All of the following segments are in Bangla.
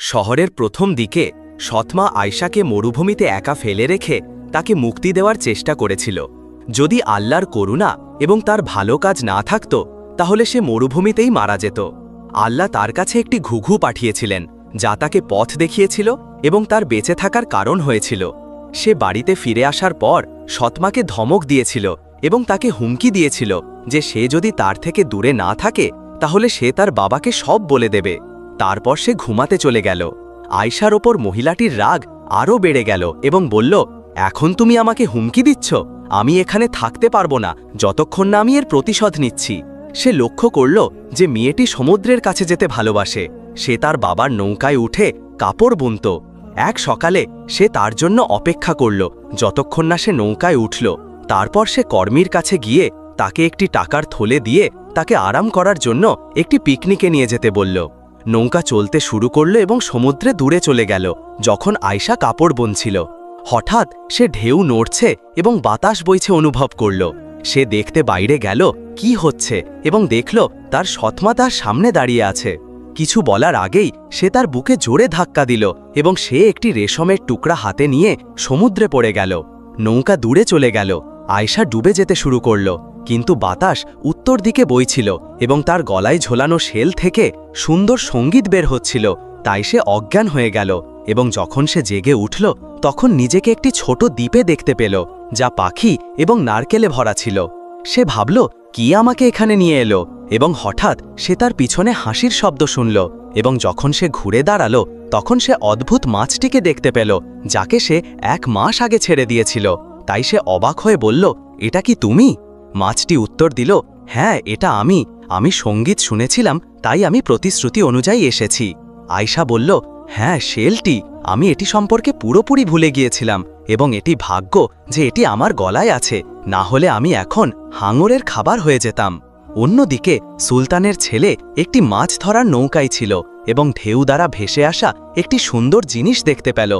শহরের প্রথম দিকে সৎমা আয়শাকে মরুভূমিতে একা ফেলে রেখে তাকে মুক্তি দেওয়ার চেষ্টা করেছিল। যদি আল্লাহর করুণা এবং তার ভালো কাজ না থাকত তাহলে সে মরুভূমিতেই মারা যেত। আল্লাহ তার কাছে একটি ঘুঘু পাঠিয়েছিলেন যা তাকে পথ দেখিয়েছিল এবং তার বেঁচে থাকার কারণ হয়েছিল। সে বাড়িতে ফিরে আসার পর সৎমাকে ধমক দিয়েছিল এবং তাকে হুমকি দিয়েছিল যে সে যদি তার থেকে দূরে না থাকে তাহলে সে তার বাবাকে সব বলে দেবে। তারপর সে ঘুমাতে চলে গেল। আয়শার ওপর মহিলাটির রাগ আরও বেড়ে গেল এবং বলল, এখন তুমি আমাকে হুমকি দিচ্ছ? আমি এখানে থাকতে পারবো না যতক্ষণ না আমি এর প্রতিশোধ নিচ্ছি। সে লক্ষ্য করল যে মেয়েটি সমুদ্রের কাছে যেতে ভালোবাসে। সে তার বাবার নৌকায় উঠে কাপড় বুনত। এক সকালে সে তার জন্য অপেক্ষা করল যতক্ষণ না সে নৌকায় উঠল। তারপর সে কর্মীর কাছে গিয়ে তাকে একটি টাকার থলে দিয়ে তাকে আরাম করার জন্য একটি পিকনিকে নিয়ে যেতে বলল। নৌকা চলতে শুরু করল এবং সমুদ্রে দূরে চলে গেল। যখন আয়শা কাপড় বুনছিল, হঠাৎ সে ঢেউ নড়ছে এবং বাতাস বইছে অনুভব করল। সে দেখতে বাইরে গেল কি হচ্ছে এবং দেখল তার সৎমা তার সামনে দাঁড়িয়ে আছে। কিছু বলার আগেই সে তার বুকে জোরে ধাক্কা দিল এবং সে একটি রেশমের টুকরা হাতে নিয়ে সমুদ্রে পড়ে গেল। নৌকা দূরে চলে গেল। আয়শা ডুবে যেতে শুরু করল, কিন্তু বাতাস উত্তর দিকে বইছিল এবং তার গলায় ঝোলানো শেল থেকে সুন্দর সঙ্গীত বের হচ্ছিল। তাই সে অজ্ঞান হয়ে গেল এবং যখন সে জেগে উঠল তখন নিজেকে একটি ছোট দ্বীপে দেখতে পেল যা পাখি এবং নারকেলে ভরা ছিল। সে ভাবল, কি আমাকে এখানে নিয়ে এলো? এবং হঠাৎ সে তার পিছনে হাসির শব্দ শুনল এবং যখন সে ঘুরে দাঁড়ালো তখন সে অদ্ভুত মাছটিকে দেখতে পেল যাকে সে 1 মাস আগে ছেড়ে দিয়েছিল। তাই সে অবাক হয়ে বলল, এটা কি তুমি? মাছটি উত্তর দিল, হ্যাঁ, এটা আমি সঙ্গীত শুনেছিলাম, তাই আমি প্রতিশ্রুতি অনুযায়ী এসেছি। আয়শা বলল, হ্যাঁ, শেলটি, আমি এটি সম্পর্কে পুরোপুরি ভুলে গিয়েছিলাম এবং এটি ভাগ্য যে এটি আমার গলায় আছে, না হলে আমি এখন হাঙরের খাবার হয়ে যেতাম। অন্যদিকে সুলতানের ছেলে একটি মাছ ধরার নৌকায় ছিল এবং ঢেউ দ্বারা ভেসে আসা একটি সুন্দর জিনিস দেখতে পেল।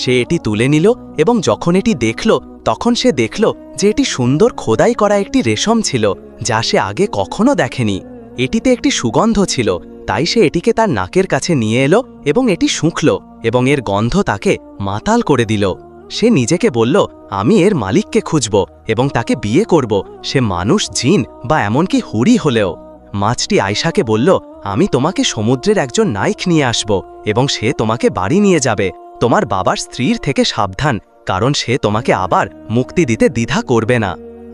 সে এটি তুলে নিল এবং যখন এটি দেখল তখন সে দেখল যে এটি সুন্দর খোদাই করা একটি রেশম ছিল যা সে আগে কখনো দেখেনি। এটিতে একটি সুগন্ধ ছিল, তাই সে এটিকে তার নাকের কাছে নিয়ে এলো এবং এটি শুঁকল এবং এর গন্ধ তাকে মাতাল করে দিল। সে নিজেকে বলল, আমি এর মালিককে খুঁজব এবং তাকে বিয়ে করব, সে মানুষ, জিন বা এমনকি হুরি হলেও। মাছটি আয়শাকে বলল, আমি তোমাকে সমুদ্রের একজন নায়ক নিয়ে আসব এবং সে তোমাকে বাড়ি নিয়ে যাবে। তোমার বাবার স্ত্রীর থেকে সাবধান, কারণ সে তোমাকে আবার মুক্তি দিতে দ্বিধা করবে না।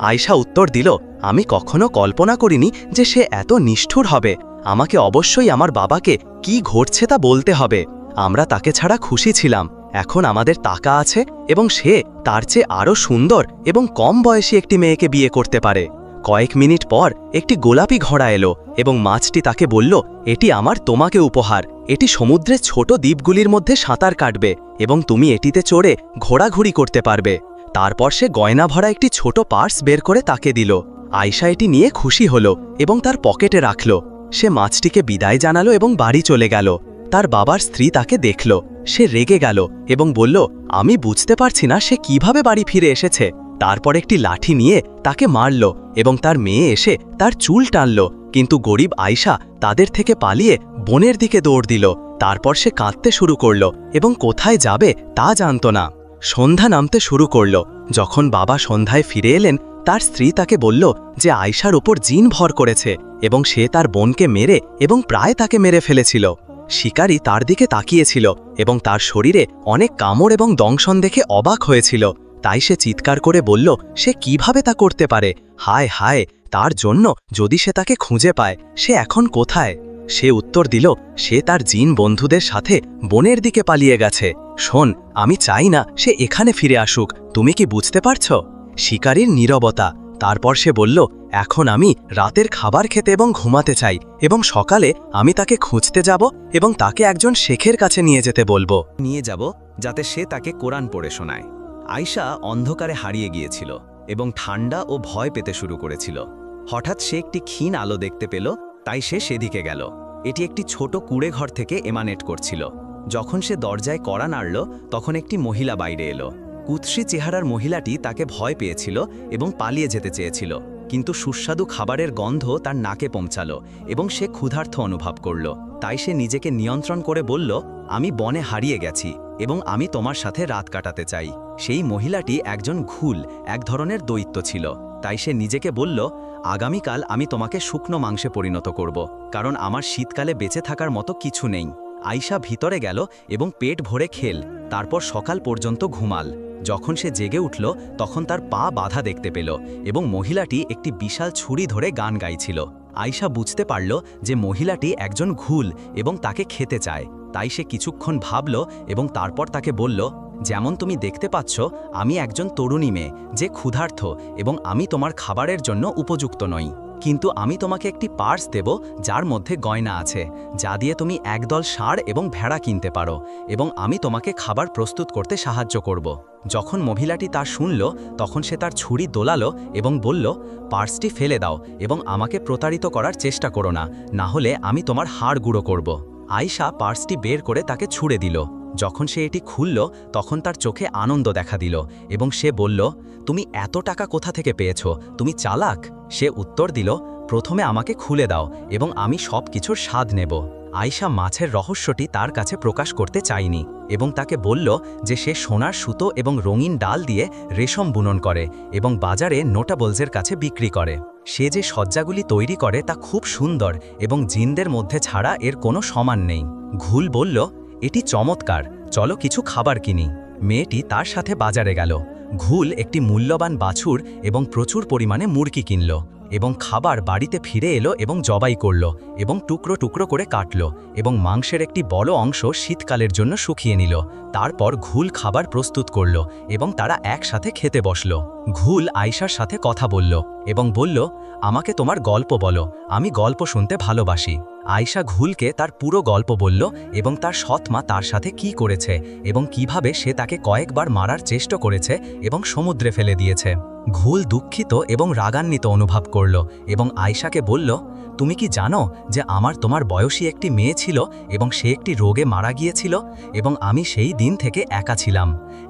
আয়শা উত্তর দিল, আমি কখনো কল্পনা করিনি যে সে এত নিষ্ঠুর হবে। আমাকে অবশ্যই আমার বাবাকে কি ঘটছে তা বলতে হবে। আমরা তাকে ছাড়া খুশি ছিলাম, এখন আমাদের টাকা আছে এবং সে তার চেয়ে আরও সুন্দর এবং কম বয়সী একটি মেয়েকে বিয়ে করতে পারে। কয়েক মিনিট পর একটি গোলাপি ঘোড়া এলো এবং মাছটি তাকে বলল, এটি আমার তোমাকে উপহার। এটি সমুদ্রের ছোট দ্বীপগুলির মধ্যে সাঁতার কাটবে এবং তুমি এটিতে চড়ে ঘোরাঘুরি করতে পারবে। তারপর সে গয়না ভরা একটি ছোট পার্স বের করে তাকে দিল। আয়শা এটি নিয়ে খুশি হল এবং তার পকেটে রাখল। সে মাছটিকে বিদায় জানালো এবং বাড়ি চলে গেল। তার বাবার স্ত্রী তাকে দেখল। সে রেগে গেল এবং বলল, আমি বুঝতে পারছি না সে কিভাবে বাড়ি ফিরে এসেছে। তারপর একটি লাঠি নিয়ে তাকে মারল এবং তার মেয়ে এসে তার চুল টানল, কিন্তু গরিব আয়শা তাদের থেকে পালিয়ে বনের দিকে দৌড় দিল। তারপর সে কাঁদতে শুরু করল এবং কোথায় যাবে তা জানত না। সন্ধ্যা নামতে শুরু করল। যখন বাবা সন্ধ্যায় ফিরে এলেন তার স্ত্রী তাকে বলল যে আয়শার উপর জিন ভর করেছে এবং সে তার বোনকে মেরে এবং প্রায় তাকে মেরে ফেলেছিল। শিকারী তার দিকে তাকিয়েছিল এবং তার শরীরে অনেক কামড় এবং দংশন দেখে অবাক হয়েছিল। তাই সে চিৎকার করে বলল, সে কিভাবে তা করতে পারে? হায় হায়, তার জন্য যদি সে তাকে খুঁজে পায়, সে এখন কোথায়? সে উত্তর দিল, সে তার জিন বন্ধুদের সাথে বনের দিকে পালিয়ে গেছে। শোন, আমি চাই না সে এখানে ফিরে আসুক, তুমি কি বুঝতে পারছ? শিকারীর নীরবতা। তারপর সে বলল, এখন আমি রাতের খাবার খেতে এবং ঘুমাতে চাই এবং সকালে আমি তাকে খুঁজতে যাব এবং তাকে একজন শেখের কাছে নিয়ে যেতে বলবো। যাতে সে তাকে কোরআন পড়ে শোনায়। আয়শা অন্ধকারে হারিয়ে গিয়েছিল এবং ঠান্ডা ও ভয় পেতে শুরু করেছিল। হঠাৎ সে একটি ক্ষীণ আলো দেখতে পেল, তাই সে সেদিকে গেল। এটি একটি ছোট কুঁড়ে ঘর থেকে এমানেট করছিল। যখন সে দরজায় কড়া নাড়ল তখন একটি মহিলা বাইরে এলো। কুৎসি চেহারার মহিলাটি তাকে ভয় পেয়েছিল এবং পালিয়ে যেতে চেয়েছিল। কিন্তু সুস্বাদু খাবারের গন্ধ তার নাকে পৌঁছালো এবং সে ক্ষুধার্ত অনুভব করল। তাই সে নিজেকে নিয়ন্ত্রণ করে বলল, আমি বনে হারিয়ে গেছি এবং আমি তোমার সাথে রাত কাটাতে চাই। সেই মহিলাটি একজন ঘুল, এক ধরনের দৈত্য ছিল। তাই সে নিজেকে বলল, আগামীকাল আমি তোমাকে শুকনো মাংসে পরিণত করব, কারণ আমার শীতকালে বেঁচে থাকার মতো কিছু নেই। আয়শা ভিতরে গেল এবং পেট ভরে খেল, তারপর সকাল পর্যন্ত ঘুমাল। যখন সে জেগে উঠল তখন তার পা বাঁধা দেখতে পেল এবং মহিলাটি একটি বিশাল ছুরি ধরে গান গাইছিল। আয়শা বুঝতে পারল যে মহিলাটি একজন ঘুল এবং তাকে খেতে চায়। তাই সে কিছুক্ষণ ভাবল এবং তারপর তাকে বলল, যেমন তুমি দেখতে পাচ্ছ, আমি একজন তরুণী মেয়ে যে ক্ষুধার্ত এবং আমি তোমার খাবারের জন্য উপযুক্ত নই। কিন্তু আমি তোমাকে একটি পার্স দেব যার মধ্যে গয়না আছে, যা দিয়ে তুমি একদল ষাঁড় এবং ভেড়া কিনতে পারো, এবং আমি তোমাকে খাবার প্রস্তুত করতে সাহায্য করব। যখন মহিলাটি তা শুনল তখন সে তার ছুরি দোলালো এবং বলল, পার্সটি ফেলে দাও এবং আমাকে প্রতারিত করার চেষ্টা করো না, না হলে আমি তোমার হাড় গুঁড়ো করব। আয়শা পার্সটি বের করে তাকে ছুঁড়ে দিল। যখন সে এটি খুলল তখন তার চোখে আনন্দ দেখা দিল এবং সে বলল, তুমি এত টাকা কোথা থেকে পেয়েছ? তুমি চালাক। সে উত্তর দিল, প্রথমে আমাকে খুলে দাও এবং আমি সব কিছুর স্বাদ নেব। আয়শা মাছের রহস্যটি তার কাছে প্রকাশ করতে চায়নি এবং তাকে বলল যে সে সোনার সুতো এবং রঙিন ডাল দিয়ে রেশম বুনন করে এবং বাজারে নোটাবলসের কাছে বিক্রি করে। সে যে সজ্জাগুলি তৈরি করে তা খুব সুন্দর এবং জিনদের মধ্যে ছাড়া এর কোনো সমান নেই। ঘুল বলল, এটি চমৎকার, চলো কিছু খাবার কিনি। মেয়েটি তার সাথে বাজারে গেল। ঘুল একটি মূল্যবান বাছুর এবং প্রচুর পরিমাণে মুরগি কিনল এবং খাবার বাড়িতে ফিরে এলো এবং জবাই করল এবং টুকরো টুকরো করে কাটল এবং মাংসের একটি বড় অংশ শীতকালের জন্য শুকিয়ে নিল। তারপর ঘুল খাবার প্রস্তুত করল এবং তারা একসাথে খেতে বসল। ঘুল আয়শার সাথে কথা বলল এবং বলল, আমাকে তোমার গল্প বলো, আমি গল্প শুনতে ভালোবাসি। আয়শা ঘুলকে তার পুরো গল্প বলল এবং তার সৎমা তার সাথে কি করেছে এবং কিভাবে সে তাকে কয়েকবার মারার চেষ্টা করেছে এবং সমুদ্রে ফেলে দিয়েছে। ঘুল দুঃখিত এবং রাগান্বিত অনুভব করল এবং আয়শাকে বলল, তুমি কি জানো যে আমার তোমার বয়সী একটি মেয়ে ছিল এবং সে একটি রোগে মারা গিয়েছিল এবং আমি সেই দিন থেকে একা ছিলাম।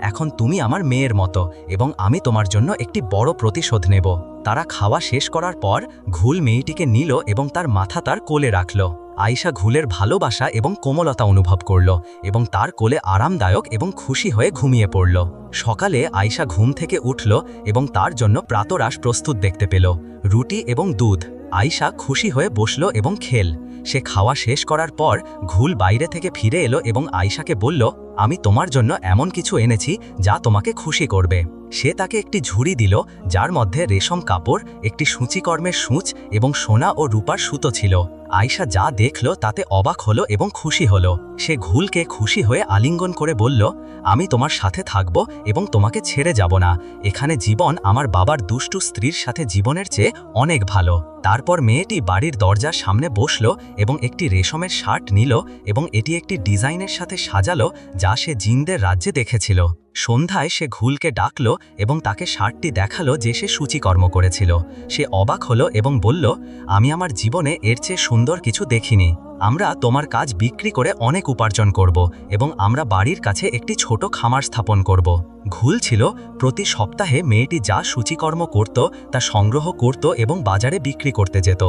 এখন তুমি আমার মেয়ের মতো এবং আমি তোমার জন্য একটি বড় প্রতিশোধ নেব। তারা খাওয়া শেষ করার পর ঘুল মেয়েটিকে নিল এবং তার মাথা তার কোলে রাখল। আয়শা ঘুলের ভালোবাসা এবং কোমলতা অনুভব করল এবং তার কোলে আরামদায়ক এবং খুশি হয়ে ঘুমিয়ে পড়ল। সকালে আয়শা ঘুম থেকে উঠল এবং তার জন্য প্রাতরাশ প্রস্তুত দেখতে পেল, রুটি এবং দুধ। আয়শা খুশি হয়ে বসল এবং খেল। সে খাওয়া শেষ করার পর ঘুল বাইরে থেকে ফিরে এলো এবং আয়শাকে বলল, আমি তোমার জন্য এমন কিছু এনেছি যা তোমাকে খুশি করবে। সে তাকে একটি ঝুড়ি দিল যার মধ্যে রেশম কাপড়, একটি সূচিকর্মের সূচ এবং সোনা ও রূপার সুতো ছিল। আয়শা যা দেখল তাতে অবাক হলো এবং খুশি হলো। সে ঘুলকে খুশি হয়ে আলিঙ্গন করে বলল, আমি তোমার সাথে থাকব এবং তোমাকে ছেড়ে যাব না। এখানে জীবন আমার বাবার দুষ্টু স্ত্রীর সাথে জীবনের চেয়ে অনেক ভালো। তারপর মেয়েটি বাড়ির দরজার সামনে বসল এবং একটি রেশমের শার্ট নিল এবং এটি একটি ডিজাইনের সাথে সাজালো যা সে জিনদের রাজ্যে দেখেছিল। সন্ধ্যায় সে ঘুলকে ডাকল এবং তাকে শার্টটি দেখালো যে সে সূচিকর্ম করেছিল। সে অবাক হলো এবং বলল, আমি আমার জীবনে এর চেয়ে সুন্দর কিছু দেখিনি। আমরা তোমার কাজ বিক্রি করে অনেক উপার্জন করব এবং আমরা বাড়ির কাছে একটি ছোট খামার স্থাপন করব। ঘুল ছিল প্রতি সপ্তাহে মেয়েটি যা সূচিকর্ম করত তা সংগ্রহ করত এবং বাজারে বিক্রি করতে যেত।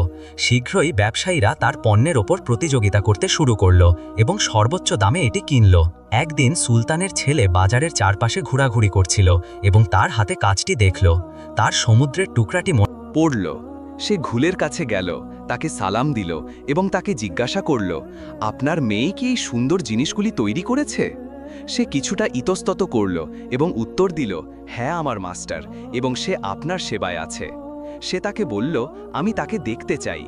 শীঘ্রই ব্যবসায়ীরা তার পণ্যের ওপর প্রতিযোগিতা করতে শুরু করল এবং সর্বোচ্চ দামে এটি কিনল। একদিন সুলতানের ছেলে বাজারের চারপাশে ঘোরাঘুরি করছিল এবং তার হাতে কাজটি দেখল। তার সমুদ্রের টুকরাটি পড়ল। সে ঘুলের কাছে গেল, তাকে সালাম দিল এবং তাকে জিজ্ঞাসা করল, আপনার মেয়ে কি এই সুন্দর জিনিসগুলি তৈরি করেছে? সে কিছুটা ইতস্তত করল এবং উত্তর দিল, হ্যাঁ আমার মাস্টার, এবং সে আপনার সেবায় আছে। সে তাকে বলল, আমি তাকে দেখতে চাই।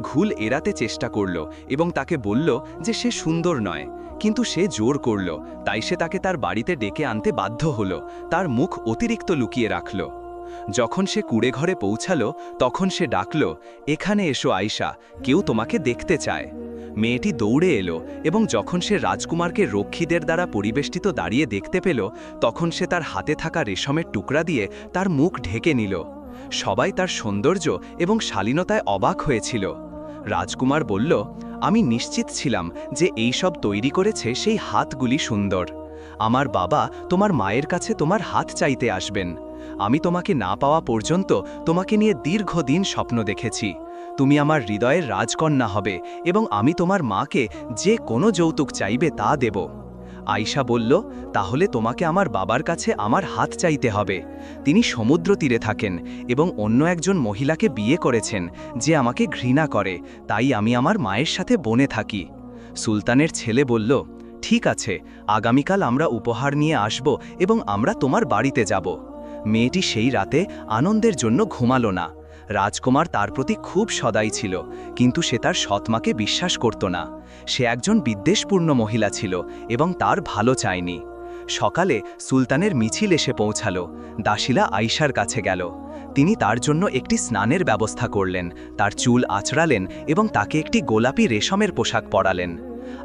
ঘুল এড়াতে চেষ্টা করল এবং তাকে বলল যে সে সুন্দর নয়, কিন্তু সে জোর করল, তাই সে তাকে তার বাড়িতে ডেকে আনতে বাধ্য হল, তার মুখ অতিরিক্ত লুকিয়ে রাখল। যখন সে কুড়েঘরে পৌঁছালো তখন সে ডাকল, এখানে এসো আয়শা, কেউ তোমাকে দেখতে চায়। মেয়েটি দৌড়ে এলো এবং যখন সে রাজকুমারকে রক্ষীদের দ্বারা পরিবেষ্টিত দাঁড়িয়ে দেখতে পেল তখন সে তার হাতে থাকা রেশমের টুকরা দিয়ে তার মুখ ঢেকে নিল। সবাই তার সৌন্দর্য এবং শালীনতায় অবাক হয়েছিল। রাজকুমার বলল, আমি নিশ্চিত ছিলাম যে এই সব তৈরি করেছে সেই হাতগুলি সুন্দর। আমার বাবা তোমার মায়ের কাছে তোমার হাত চাইতে আসবেন। আমি তোমাকে না পাওয়া পর্যন্ত তোমাকে নিয়ে দীর্ঘদিন স্বপ্ন দেখেছি। তুমি আমার হৃদয়ের রাজকন্যা হবে এবং আমি তোমার মাকে যে কোনো যৌতুক চাইবে তা দেব। আয়শা বলল, তাহলে তোমাকে আমার বাবার কাছে আমার হাত চাইতে হবে। তিনি সমুদ্র তীরে থাকেন এবং অন্য একজন মহিলাকে বিয়ে করেছেন যে আমাকে ঘৃণা করে, তাই আমি আমার মায়ের সাথে বনে থাকি। সুলতানের ছেলে বলল, ঠিক আছে, আগামীকাল আমরা উপহার নিয়ে আসব এবং আমরা তোমার বাড়িতে যাব। মেয়েটি সেই রাতে আনন্দের জন্য ঘুমালো না। রাজকুমার তার প্রতি খুব সদাই ছিল, কিন্তু সে তার সৎমাকে বিশ্বাস করত না। সে একজন বিদ্বেষপূর্ণ মহিলা ছিল এবং তার ভালো চায়নি। সকালে সুলতানের মিছিল এসে পৌঁছালো। দাসীলা আয়শার কাছে গেল। তিনি তার জন্য একটি স্নানের ব্যবস্থা করলেন, তার চুল আঁচড়ালেন এবং তাকে একটি গোলাপি রেশমের পোশাক পরালেন।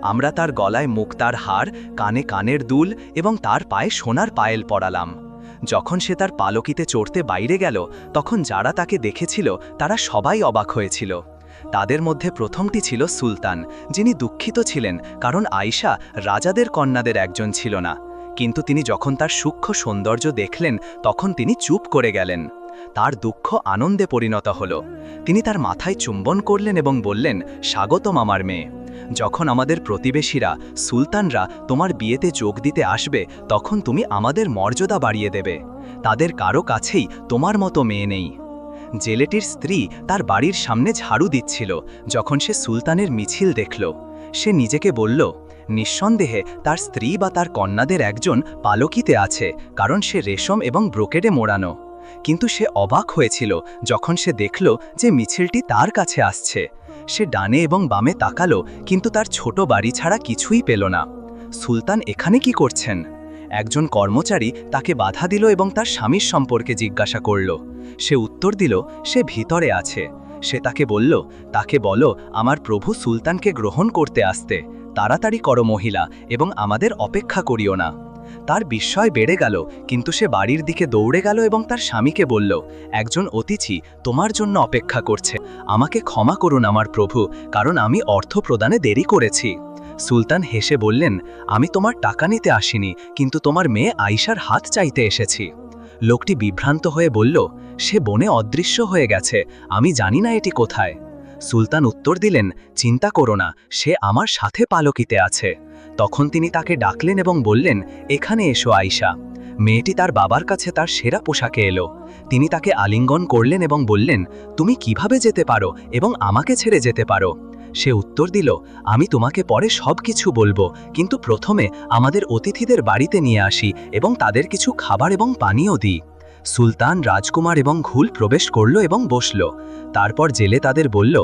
আমরা তার গলায় মুক্তার হার, কানে কানের দুল এবং তার পায়ে সোনার পায়েল পরালাম। যখন সে তার পালকিতে চড়তে বাইরে গেল, তখন যারা তাকে দেখেছিল তারা সবাই অবাক হয়েছিল। তাদের মধ্যে প্রথমটি ছিল সুলতান, যিনি দুঃখিত ছিলেন কারণ আয়শা রাজাদের কন্যাদের একজন ছিল না। কিন্তু তিনি যখন তার সূক্ষ্ম সৌন্দর্য দেখলেন, তখন তিনি চুপ করে গেলেন। তার দুঃখ আনন্দে পরিণত হল। তিনি তার মাথায় চুম্বন করলেন এবং বললেন, স্বাগতম আমার মেয়ে। যখন আমাদের প্রতিবেশীরা, সুলতানরা তোমার বিয়েতে যোগ দিতে আসবে, তখন তুমি আমাদের মর্যাদা বাড়িয়ে দেবে। তাদের কারো কাছেই তোমার মতো মেয়ে নেই। জেলেটির স্ত্রী তার বাড়ির সামনে ঝাড়ু দিচ্ছিল যখন সে সুলতানের মিছিল দেখল। সে নিজেকে বলল, নিঃসন্দেহে তার স্ত্রী বা তার কন্যাদের একজন পালকিতে আছে, কারণ সে রেশম এবং ব্রোকেডে মোড়ানো। কিন্তু সে অবাক হয়েছিল যখন সে দেখল যে মিছিলটি তার কাছে আসছে। সে ডানে এবং বামে তাকালো, কিন্তু তার ছোট বাড়ি ছাড়া কিছুই পেল না। সুলতান এখানে কি করছেন? একজন কর্মচারী তাকে বাধা দিল এবং তার স্বামীর সম্পর্কে জিজ্ঞাসা করল। সে উত্তর দিল, সে ভিতরে আছে। সে তাকে বলল, তাকে বলো আমার প্রভু সুলতানকে গ্রহণ করতে আসতে। তাড়াতাড়ি করো মহিলা, এবং আমাদের অপেক্ষা করিও না। তার বিস্ময় বেড়ে গেল, কিন্তু সে বাড়ির দিকে দৌড়ে গেল এবং তার স্বামীকে বলল, একজন অতিথি তোমার জন্য অপেক্ষা করছে। আমাকে ক্ষমা করুন আমার প্রভু, কারণ আমি অর্থ প্রদানে দেরি করেছি। সুলতান হেসে বললেন, আমি তোমার টাকা নিতে আসিনি, কিন্তু তোমার মেয়ে আয়শার হাত চাইতে এসেছি। লোকটি বিভ্রান্ত হয়ে বলল, সে বনে অদৃশ্য হয়ে গেছে, আমি জানি না এটি কোথায়। সুলতান উত্তর দিলেন, চিন্তা করো না, সে আমার সাথে পালকিতে আছে। তখন তিনি তাকে ডাকলেন এবং বললেন, এখানে এসো আয়শা। মেয়েটি তার বাবার কাছে তার সেরা পোশাকে এলো। তিনি তাকে আলিঙ্গন করলেন এবং বললেন, তুমি কিভাবে যেতে পারো এবং আমাকে ছেড়ে যেতে পারো? সে উত্তর দিল, আমি তোমাকে পরে সব কিছু বলবো, কিন্তু প্রথমে আমাদের অতিথিদের বাড়িতে নিয়ে আসি এবং তাদের কিছু খাবার এবং পানীয় দিই। সুলতান, রাজকুমার এবং ঘুল প্রবেশ করল এবং বসল। তারপর জেলে তাদের বলল,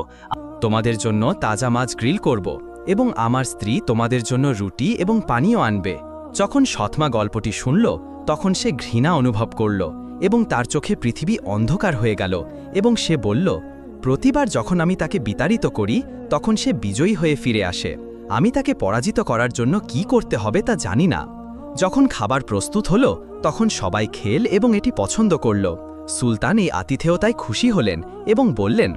তোমাদের জন্য তাজা মাছ গ্রিল করব এবং আমার স্ত্রী তোমাদের জন্য রুটি এবং পানীয় আনবে। যখন সৎমা গল্পটি শুনল, তখন সে ঘৃণা অনুভব করল এবং তার চোখে পৃথিবী অন্ধকার হয়ে গেল এবং সে বলল, প্রতিবার যখন আমি তাকে বিতাড়িত করি, তখন সে বিজয়ী হয়ে ফিরে আসে। আমি তাকে পরাজিত করার জন্য কি করতে হবে তা জানি না। যখন খাবার প্রস্তুত হলো, তখন সবাই খেল এবং এটি পছন্দ করল। সুলতান এই আতিথেয়তায় খুশি হলেন এবং বললেন,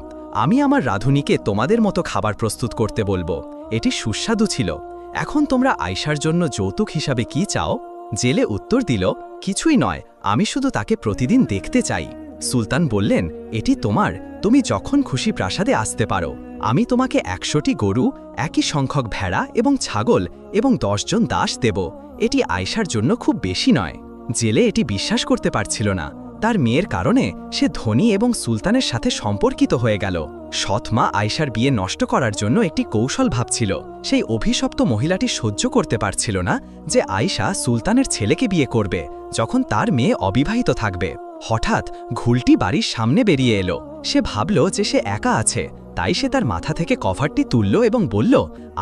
আমি আমার রাঁধুনিকে তোমাদের মতো খাবার প্রস্তুত করতে বলবো। এটি সুস্বাদু ছিল। এখন তোমরা আয়শার জন্য যৌতুক হিসাবে কি চাও? জেলে উত্তর দিল, কিছুই নয়, আমি শুধু তাকে প্রতিদিন দেখতে চাই। সুলতান বললেন, এটি তোমার, তুমি যখন খুশি প্রাসাদে আসতে পারো। আমি তোমাকে 100টি গরু, একই সংখ্যক ভেড়া এবং ছাগল এবং 10 জন দাস দেব। এটি আয়শার জন্য খুব বেশি নয়। জেলে এটি বিশ্বাস করতে পারছিল না। তার মেয়ের কারণে সে ধনী এবং সুলতানের সাথে সম্পর্কিত হয়ে গেল। সৎমা আয়শার বিয়ে নষ্ট করার জন্য একটি কৌশল ভাবছিল। সেই অভিশপ্ত মহিলাটি সহ্য করতে পারছিল না যে আয়শা সুলতানের ছেলেকে বিয়ে করবে যখন তার মেয়ে অবিবাহিত থাকবে। হঠাৎ ঘুলটি বাড়ির সামনে বেরিয়ে এলো। সে ভাবল যে সে একা আছে, তাই সে তার মাথা থেকে কভারটি তুলল এবং বলল,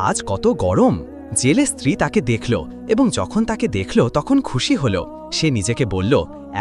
আজ কত গরম। জেলে স্ত্রী তাকে দেখল এবং যখন তাকে দেখল তখন খুশি হল। সে নিজেকে বলল,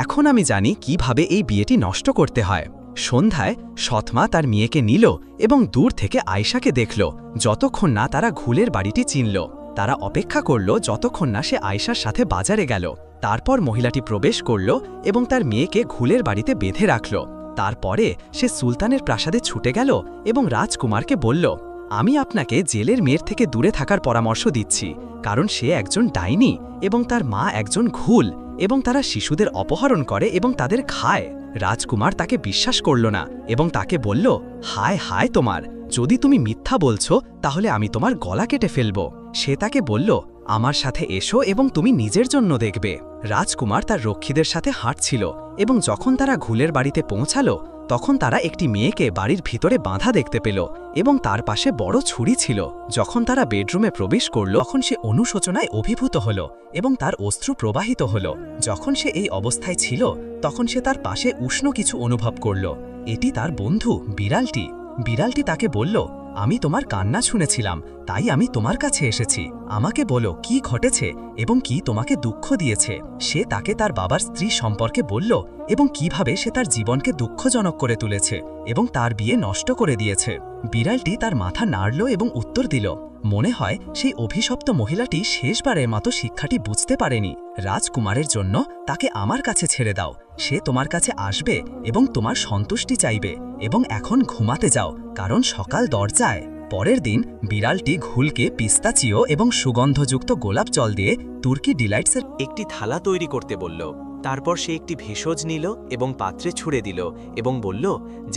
এখন আমি জানি কিভাবে এই বিয়েটি নষ্ট করতে হয়। সন্ধ্যায় সৎমা তার মেয়েকে নিল এবং দূর থেকে আয়শাকে দেখল, যতক্ষণ না তারা ঘুলের বাড়িটি চিনল। তারা অপেক্ষা করল যতক্ষণ না সে আয়শার সাথে বাজারে গেল। তারপর মহিলাটি প্রবেশ করল এবং তার মেয়েকে ঘুলের বাড়িতে বেঁধে রাখল। তারপরে সে সুলতানের প্রাসাদে ছুটে গেল এবং রাজকুমারকে বলল, আমি আপনাকে জেলের মেয়ের থেকে দূরে থাকার পরামর্শ দিচ্ছি, কারণ সে একজন ডাইনি এবং তার মা একজন ঘুল, এবং তারা শিশুদের অপহরণ করে এবং তাদের খায়। রাজকুমার তাকে বিশ্বাস করল না এবং তাকে বলল, হায় হায় তোমার, যদি তুমি মিথ্যা বলছো তাহলে আমি তোমার গলা কেটে ফেলব। সে তাকে বলল, আমার সাথে এসো এবং তুমি নিজের জন্য দেখবে। রাজকুমার তার রক্ষীদের সাথে হাঁটছিল এবং যখন তারা ঘুলের বাড়িতে পৌঁছালো তখন তারা একটি মেয়েকে বাড়ির ভিতরে বাঁধা দেখতে পেল এবং তার পাশে বড় ছুরি ছিল। যখন তারা বেডরুমে প্রবেশ করল তখন সে অনুশোচনায় অভিভূত হল এবং তার অশ্রু প্রবাহিত হল। যখন সে এই অবস্থায় ছিল তখন সে তার পাশে উষ্ণ কিছু অনুভব করল। এটি তার বন্ধু বিড়ালটি। বিড়ালটি তাকে বলল, আমি তোমার কান্না শুনেছিলাম, তাই আমি তোমার কাছে এসেছি। আমাকে বলো কি ঘটেছে এবং কি তোমাকে দুঃখ দিয়েছে। সে তাকে তার বাবার স্ত্রী সম্পর্কে বলল এবং কিভাবে সে তার জীবনকে দুঃখজনক করে তুলেছে এবং তার বিয়ে নষ্ট করে দিয়েছে। বিড়ালটি তার মাথা নাড়ল এবং উত্তর দিল, মনে হয় সেই অভিশপ্ত মহিলাটি শেষবারের মতো শিক্ষাটি বুঝতে পারেনি। রাজকুমারের জন্য তাকে আমার কাছে ছেড়ে দাও, সে তোমার কাছে আসবে এবং তোমার সন্তুষ্টি চাইবে। এবং এখন ঘুমাতে যাও, কারণ সকাল দরজায়। পরের দিন বিড়ালটি ঘুলকে পিস্তাচিও এবং সুগন্ধযুক্ত গোলাপ জল দিয়ে তুর্কি ডিলাইটসের একটি থালা তৈরি করতে বলল। তারপর সে একটি ভেষজ নিল এবং পাত্রে ছুঁড়ে দিল এবং বলল,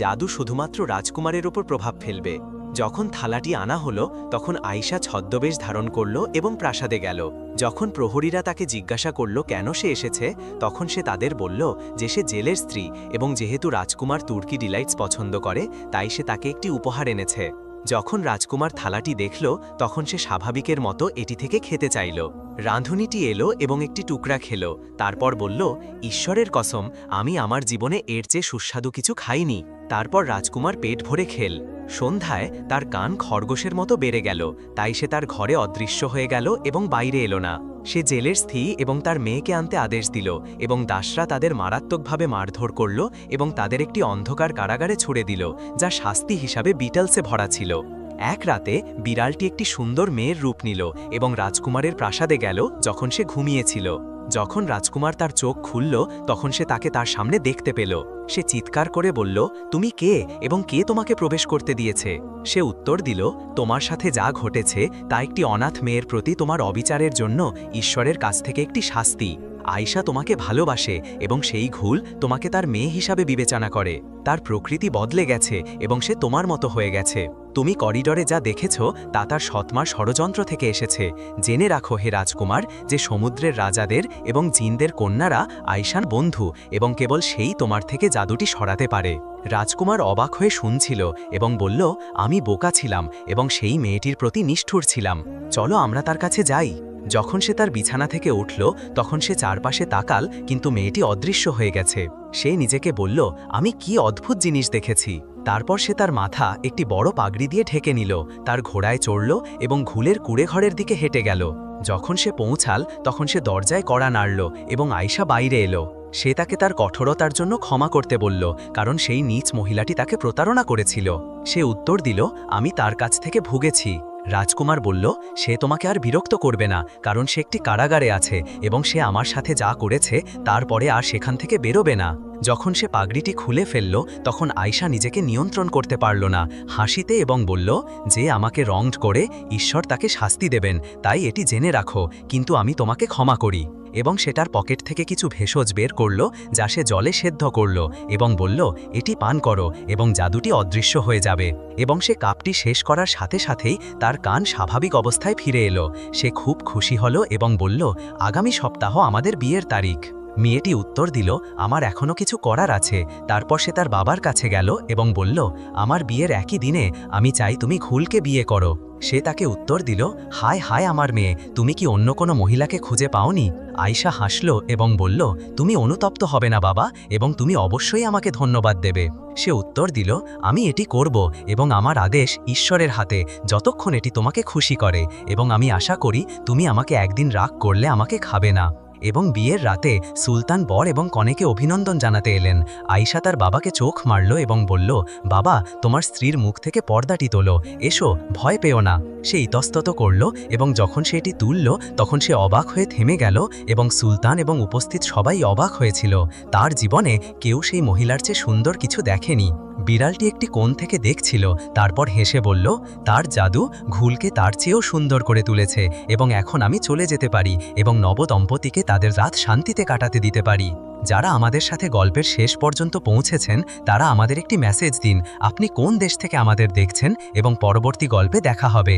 জাদু শুধুমাত্র রাজকুমারের ওপর প্রভাব ফেলবে। যখন থালাটি আনা হলো তখন আয়শা ছদ্মবেশ ধারণ করল এবং প্রাসাদে গেল। যখন প্রহরীরা তাকে জিজ্ঞাসা করল কেন সে এসেছে, তখন সে তাদের বলল যে সে জেলের স্ত্রী এবং যেহেতু রাজকুমার তুর্কি ডিলাইটস পছন্দ করে তাই সে তাকে একটি উপহার এনেছে। যখন রাজকুমার থালাটি দেখল তখন সে স্বাভাবিকের মতো এটি থেকে খেতে চাইল। রাঁধুনিটি এলো এবং একটি টুকরা খেল, তারপর বলল, ঈশ্বরের কসম, আমি আমার জীবনে এর চেয়ে সুস্বাদু কিছু খাইনি। তারপর রাজকুমার পেট ভরে খেল। সন্ধ্যায় তার কান খরগোশের মতো বেড়ে গেল, তাই সে তার ঘরে অদৃশ্য হয়ে গেল এবং বাইরে এলো না। সে জেলের স্ত্রী এবং তার মেয়েকে আনতে আদেশ দিল এবং দাসরা তাদের মারাত্মকভাবে মারধর করল এবং তাদের একটি অন্ধকার কারাগারে ছুড়ে দিল, যা শাস্তি হিসাবে বিটলসে ভরা ছিল। এক রাতে বিড়ালটি একটি সুন্দর মেয়ের রূপ নিল এবং রাজকুমারের প্রাসাদে গেল যখন সে ঘুমিয়েছিল। যখন রাজকুমার তার চোখ খুলল তখন সে তাকে তার সামনে দেখতে পেল। সে চিৎকার করে বলল, তুমি কে এবং কে তোমাকে প্রবেশ করতে দিয়েছে? সে উত্তর দিল, তোমার সাথে যা ঘটেছে তা একটি অনাথ মেয়ের প্রতি তোমার অবিচারের জন্য ঈশ্বরের কাছ থেকে একটি শাস্তি। আয়শা তোমাকে ভালোবাসে এবং সেই ঘুল তোমাকে তার মেয়ে হিসাবে বিবেচনা করে। তার প্রকৃতি বদলে গেছে এবং সে তোমার মতো হয়ে গেছে। তুমি করিডরে যা দেখেছ তা তার সৎমার ষড়যন্ত্র থেকে এসেছে। জেনে রাখো হে রাজকুমার যে সমুদ্রের রাজাদের এবং জিনদের কন্যারা আয়শার বন্ধু এবং কেবল সেই তোমার থেকে জাদুটি সরাতে পারে। রাজকুমার অবাক হয়ে শুনছিল এবং বলল, আমি বোকা ছিলাম এবং সেই মেয়েটির প্রতি নিষ্ঠুর ছিলাম। চলো আমরা তার কাছে যাই। যখন সে তার বিছানা থেকে উঠল তখন সে চারপাশে তাকাল, কিন্তু মেয়েটি অদৃশ্য হয়ে গেছে। সে নিজেকে বলল, আমি কি অদ্ভুত জিনিস দেখেছি। তারপর সে তার মাথা একটি বড় পাগড়ি দিয়ে ঢেকে নিল, তার ঘোড়ায় চড়ল এবং ঘুলের কুড়েঘরের দিকে হেঁটে গেল। যখন সে পৌঁছাল তখন সে দরজায় কড়া নাড়ল এবং আয়শা বাইরে এলো। সে তাকে তার কঠোরতার জন্য ক্ষমা করতে বলল, কারণ সেই নীচ মহিলাটি তাকে প্রতারণা করেছিল। সে উত্তর দিল, আমি তার কাছ থেকে ভুগেছি। রাজকুমার বলল, সে তোমাকে আর বিরক্ত করবে না, কারণ সে একটি কারাগারে আছে এবং সে আমার সাথে যা করেছে তারপরে আর সেখান থেকে বেরোবে না। যখন সে পাগড়িটি খুলে ফেলল তখন আয়শা নিজেকে নিয়ন্ত্রণ করতে পারল না, হাসিতে এবং বলল, যে আমাকে রংড করে ঈশ্বর তাকে শাস্তি দেবেন, তাই এটি জেনে রাখো, কিন্তু আমি তোমাকে ক্ষমা করি। এবং সেটার পকেট থেকে কিছু ভেষজ বের করল যা সে জলে সেদ্ধ করল এবং বলল, এটি পান করো এবং জাদুটি অদৃশ্য হয়ে যাবে। এবং সে কাপটি শেষ করার সাথে সাথেই তার কান স্বাভাবিক অবস্থায় ফিরে এলো। সে খুব খুশি হলো এবং বলল, আগামী সপ্তাহ আমাদের বিয়ের তারিখ। মেয়েটি উত্তর দিল, আমার এখনো কিছু করার আছে। তারপর সে তার বাবার কাছে গেল এবং বলল, আমার বিয়ের একই দিনে আমি চাই তুমি ঘুলকে বিয়ে করো। সে তাকে উত্তর দিল, হায় হায় আমার মেয়ে, তুমি কি অন্য কোনো মহিলাকে খুঁজে পাওনি? আয়শা হাসল এবং বলল, তুমি অনুতপ্ত হবে না বাবা, এবং তুমি অবশ্যই আমাকে ধন্যবাদ দেবে। সে উত্তর দিল, আমি এটি করব এবং আমার আদেশ ঈশ্বরের হাতে, যতক্ষণ এটি তোমাকে খুশি করে, এবং আমি আশা করি তুমি আমাকে একদিন রাগ করলে আমাকে খাবে না। এবং বিয়ের রাতে সুলতান বর এবং কনেকে অভিনন্দন জানাতে এলেন। আয়শা তার বাবাকে চোখ মারল এবং বলল, বাবা, তোমার স্ত্রীর মুখ থেকে পর্দাটি তোলো, এসো, ভয় পেও না। সে ইতস্তত করল এবং যখন সে এটি তুলল তখন সে অবাক হয়ে থেমে গেল এবং সুলতান এবং উপস্থিত সবাই অবাক হয়েছিল। তার জীবনে কেউ সেই মহিলার চেয়ে সুন্দর কিছু দেখেনি। বিড়ালটি একটি কোণ থেকে দেখছিল, তারপর হেসে বলল, তার জাদু ঘুলকে তার চেয়েও সুন্দর করে তুলেছে এবং এখন আমি চলে যেতে পারি এবং নবদম্পতিকে তাদের রাত শান্তিতে কাটাতে দিতে পারি। যারা আমাদের সাথে গল্পের শেষ পর্যন্ত পৌঁছেছেন তারা আমাদের একটি মেসেজ দিন, আপনি কোন দেশ থেকে আমাদের দেখছেন, এবং পরবর্তী গল্পে দেখা হবে।